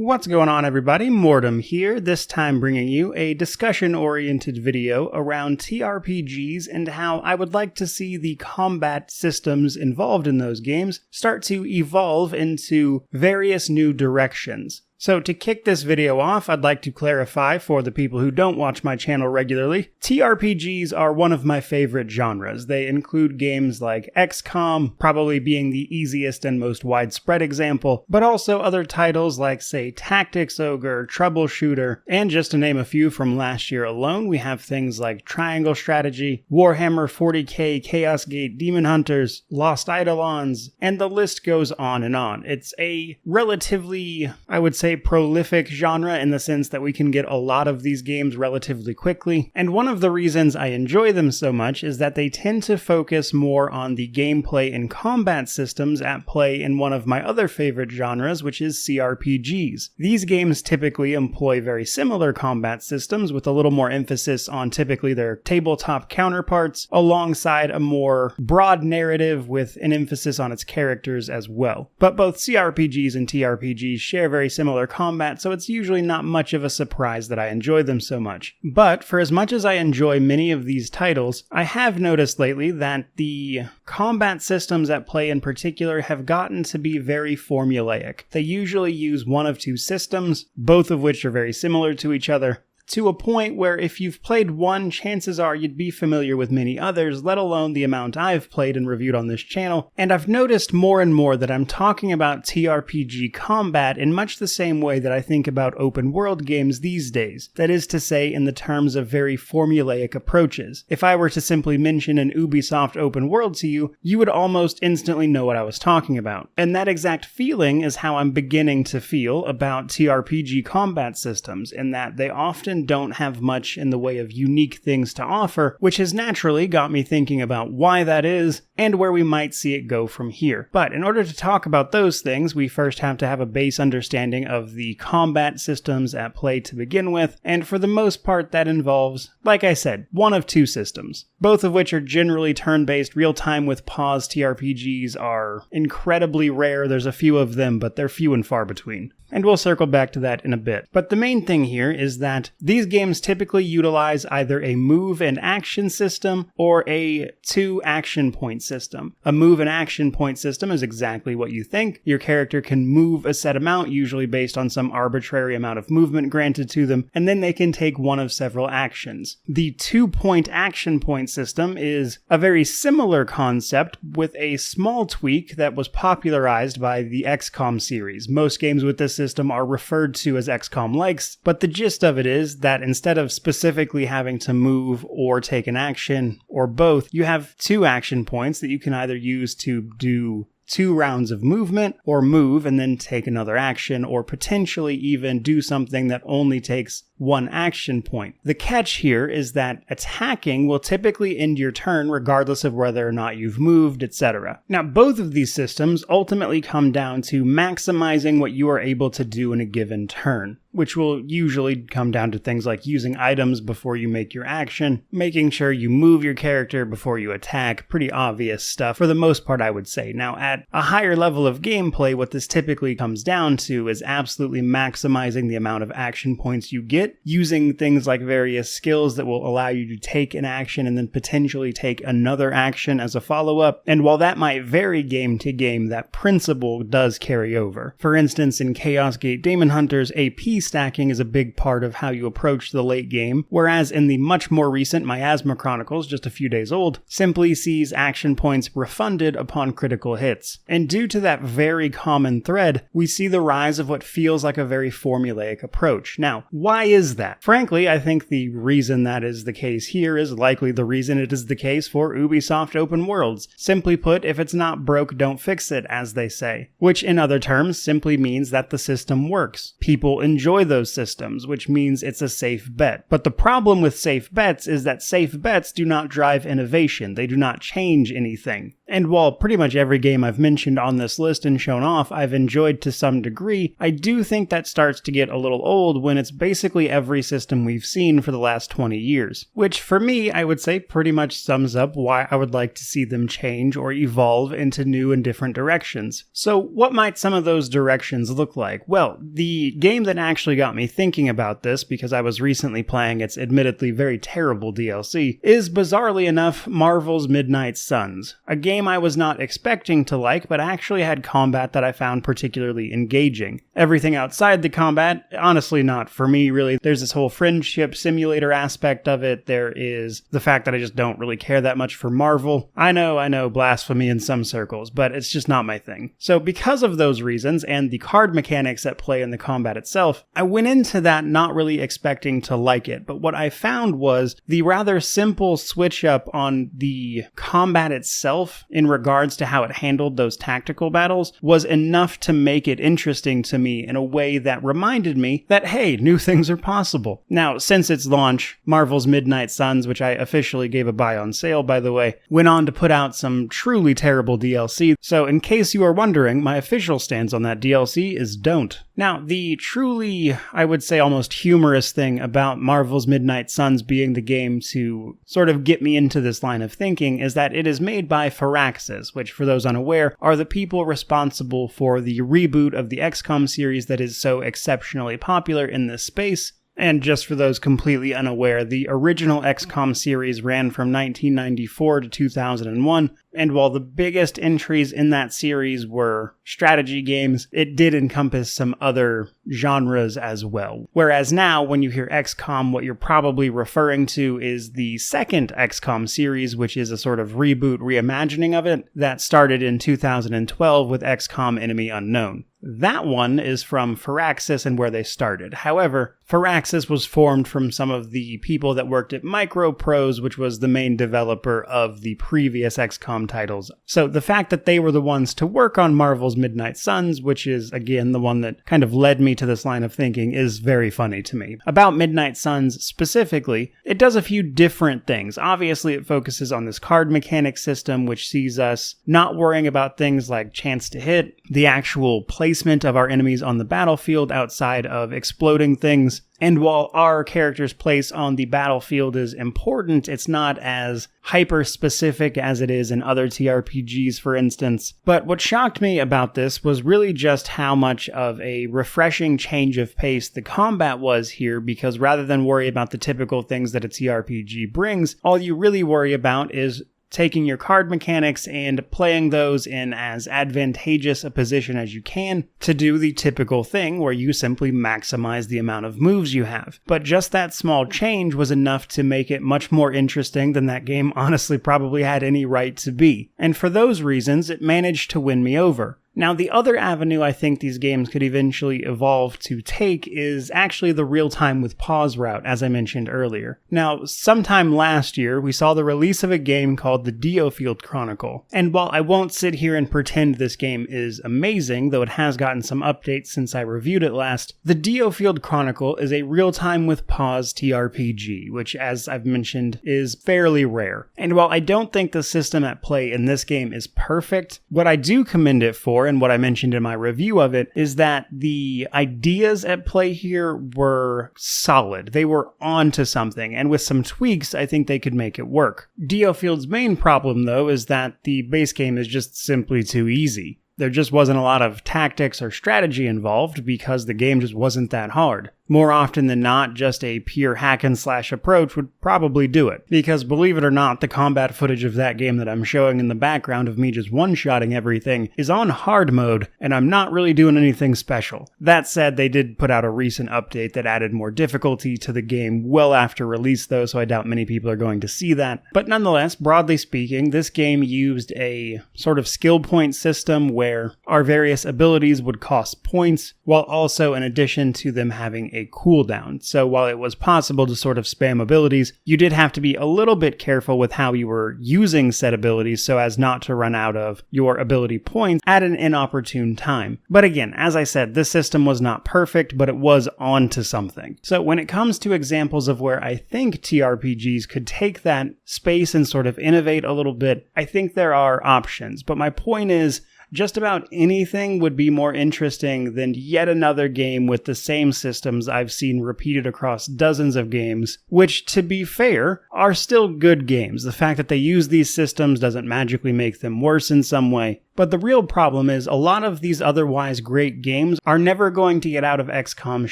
What's going on, everybody? Mortem here, this time bringing you a discussion-oriented video around TRPGs and how I would like to see the combat systems involved in those games start to evolve into various new directions. So to kick this video off, I'd like to clarify for the people who don't watch my channel regularly, TRPGs are one of my favorite genres. They include games like XCOM, probably being the easiest and most widespread example, but also other titles like, say, Tactics Ogre, Troubleshooter, and just to name a few from last year alone, we have things like Triangle Strategy, Warhammer 40k, Chaos Gate, Demon Hunters, Lost Eidolons, and the list goes on and on. It's a relatively, I would say, prolific genre in the sense that we can get a lot of these games relatively quickly, and one of the reasons I enjoy them so much is that they tend to focus more on the gameplay and combat systems at play in one of my other favorite genres, which is CRPGs. These games typically employ very similar combat systems with a little more emphasis on typically their tabletop counterparts, alongside a more broad narrative with an emphasis on its characters as well. But both CRPGs and TRPGs share very similar combat, so it's usually not much of a surprise that I enjoy them so much. But for as much as I enjoy many of these titles, I have noticed lately that the combat systems at play in particular have gotten to be very formulaic. They usually use one of two systems, both of which are very similar to each other, to a point where if you've played one, chances are you'd be familiar with many others, let alone the amount I've played and reviewed on this channel. And I've noticed more and more that I'm talking about TRPG combat in much the same way that I think about open world games these days. That is to say, in the terms of very formulaic approaches. If I were to simply mention an Ubisoft open world to you, you would almost instantly know what I was talking about. And that exact feeling is how I'm beginning to feel about TRPG combat systems, in that they often don't have much in the way of unique things to offer, which has naturally got me thinking about why that is and where we might see it go from here. But in order to talk about those things, we first have to have a base understanding of the combat systems at play to begin with, and for the most part that involves, like I said, one of two systems, both of which are generally turn-based. Real-time with pause TRPGs are incredibly rare. There's a few of them, but they're few and far between. And we'll circle back to that in a bit. But the main thing here is that these games typically utilize either a move and action system or a 2 action point system. A move and action point system is exactly what you think. Your character can move a set amount, usually based on some arbitrary amount of movement granted to them, and then they can take one of several actions. The 2-point action point system is a very similar concept with a small tweak that was popularized by the XCOM series. Most games with this system are referred to as XCOM-likes, but the gist of it is that instead of specifically having to move or take an action, or both, you have 2 action points that you can either use to do 2 rounds of movement, or move and then take another action, or potentially even do something that only takes 1 action point. The catch here is that attacking will typically end your turn regardless of whether or not you've moved, etc. Now, both of these systems ultimately come down to maximizing what you are able to do in a given turn, which will usually come down to things like using items before you make your action, making sure you move your character before you attack, pretty obvious stuff for the most part, I would say. Now, at a higher level of gameplay, what this typically comes down to is absolutely maximizing the amount of action points you get, using things like various skills that will allow you to take an action and then potentially take another action as a follow-up. And while that might vary game to game, that principle does carry over. For instance, in Chaos Gate Demon Hunters, AP stacking is a big part of how you approach the late game, whereas in the much more recent Miasma Chronicles, just a few days old, simply sees action points refunded upon critical hits. And due to that very common thread, we see the rise of what feels like a very formulaic approach. Now, why is that? Frankly, I think the reason that is the case here is likely the reason it is the case for Ubisoft open worlds. Simply put, if it's not broke, don't fix it, as they say. Which in other terms simply means that the system works. People enjoy those systems, which means it's a safe bet. But the problem with safe bets is that safe bets do not drive innovation. They do not change anything. And while pretty much every game I've mentioned on this list and shown off I've enjoyed to some degree, I do think that starts to get a little old when it's basically every system we've seen for the last 20 years. Which for me, I would say pretty much sums up why I would like to see them change or evolve into new and different directions. So what might some of those directions look like? Well, the game that actually got me thinking about this, because I was recently playing its admittedly very terrible DLC, is bizarrely enough Marvel's Midnight Suns. A game I was not expecting to like, but actually had combat that I found particularly engaging. Everything outside the combat, honestly not for me really. There's this whole friendship simulator aspect of it. There is the fact that I just don't really care that much for Marvel. I know, blasphemy in some circles, but it's just not my thing. So because of those reasons, and the card mechanics at play in the combat itself, I went into that not really expecting to like it, but what I found was the rather simple switch up on the combat itself in regards to how it handled those tactical battles was enough to make it interesting to me in a way that reminded me that, hey, new things are possible. Now, since its launch, Marvel's Midnight Suns, which I officially gave a buy on sale, by the way, went on to put out some truly terrible DLC, so in case you are wondering, my official stance on that DLC is don't. Now, the truly, I would say almost humorous thing about Marvel's Midnight Suns being the game to sort of get me into this line of thinking is that it is made by Firaxis, which for those unaware are the people responsible for the reboot of the XCOM series that is so exceptionally popular in this space. And just for those completely unaware, the original XCOM series ran from 1994 to 2001, and while the biggest entries in that series were strategy games, it did encompass some other genres as well. Whereas now, when you hear XCOM, what you're probably referring to is the second XCOM series, which is a sort of reboot reimagining of it that started in 2012 with XCOM Enemy Unknown. That one is from Firaxis and where they started. However, Firaxis was formed from some of the people that worked at Microprose, which was the main developer of the previous XCOM titles. So the fact that they were the ones to work on Marvel's Midnight Suns, which is, again, the one that kind of led me to this line of thinking, is very funny to me. About Midnight Suns specifically, it does a few different things. Obviously, it focuses on this card mechanic system, which sees us not worrying about things like chance to hit, the actual placement of our enemies on the battlefield outside of exploding things. And while our character's place on the battlefield is important, it's not as hyper-specific as it is in other TRPGs, for instance. But what shocked me about this was really just how much of a refreshing change of pace the combat was here, because rather than worry about the typical things that a TRPG brings, all you really worry about is taking your card mechanics and playing those in as advantageous a position as you can to do the typical thing where you simply maximize the amount of moves you have. But just that small change was enough to make it much more interesting than that game honestly probably had any right to be. And for those reasons, it managed to win me over. Now, the other avenue I think these games could eventually evolve to take is actually the real-time with pause route, as I mentioned earlier. Now, sometime last year, we saw the release of a game called the Diofield Chronicle. And while I won't sit here and pretend this game is amazing, though it has gotten some updates since I reviewed it last, the Diofield Chronicle is a real-time with pause TRPG, which, as I've mentioned, is fairly rare. And while I don't think the system at play in this game is perfect, what I do commend it for, and what I mentioned in my review of it, is that the ideas at play here were solid. They were onto something, and with some tweaks, I think they could make it work. Diofield's main problem, though, is that the base game is just simply too easy. There just wasn't a lot of tactics or strategy involved because the game just wasn't that hard. More often than not, just a pure hack and slash approach would probably do it. Because believe it or not, the combat footage of that game that I'm showing in the background of me just one-shotting everything is on hard mode, and I'm not really doing anything special. That said, they did put out a recent update that added more difficulty to the game well after release though, so I doubt many people are going to see that. But nonetheless, broadly speaking, this game used a sort of skill point system where our various abilities would cost points, while also in addition to them having a a cooldown. So while it was possible to sort of spam abilities, you did have to be a little bit careful with how you were using said abilities so as not to run out of your ability points at an inopportune time. But again, as I said, this system was not perfect, but it was onto something. So when it comes to examples of where I think TRPGs could take that space and sort of innovate a little bit, I think there are options. But my point is, just about anything would be more interesting than yet another game with the same systems I've seen repeated across dozens of games, which, to be fair, are still good games. The fact that they use these systems doesn't magically make them worse in some way. But the real problem is a lot of these otherwise great games are never going to get out of XCOM's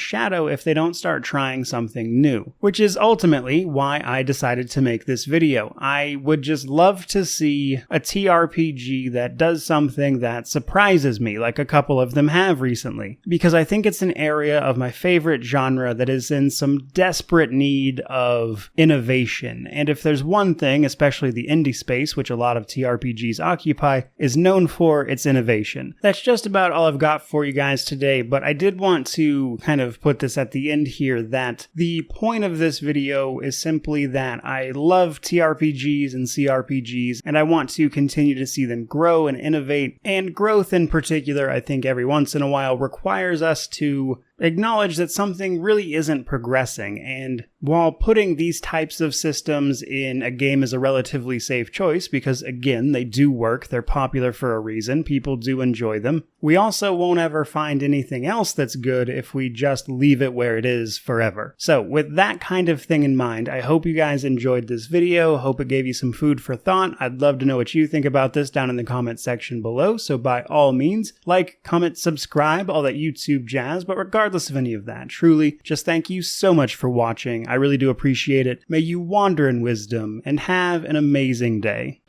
shadow if they don't start trying something new, which is ultimately why I decided to make this video. I would just love to see a TRPG that does something that surprises me, like a couple of them have recently, because I think it's an area of my favorite genre that is in some desperate need of innovation. And if there's one thing, especially the indie space, which a lot of TRPGs occupy, is known for its innovation. That's just about all I've got for you guys today, but I did want to kind of put this at the end here that the point of this video is simply that I love TRPGs and CRPGs, and I want to continue to see them grow and innovate, and growth in particular, I think every once in a while requires us to acknowledge that something really isn't progressing, and while putting these types of systems in a game is a relatively safe choice because, again, they do work, they're popular for a reason, people do enjoy them, we also won't ever find anything else that's good if we just leave it where it is forever. So with that kind of thing in mind, I hope you guys enjoyed this video, hope it gave you some food for thought. I'd love to know what you think about this down in the comment section below, so by all means, like, comment, subscribe, all that YouTube jazz, but regardless of any of that, truly, just thank you so much for watching. I really do appreciate it. May you wander in wisdom and have an amazing day.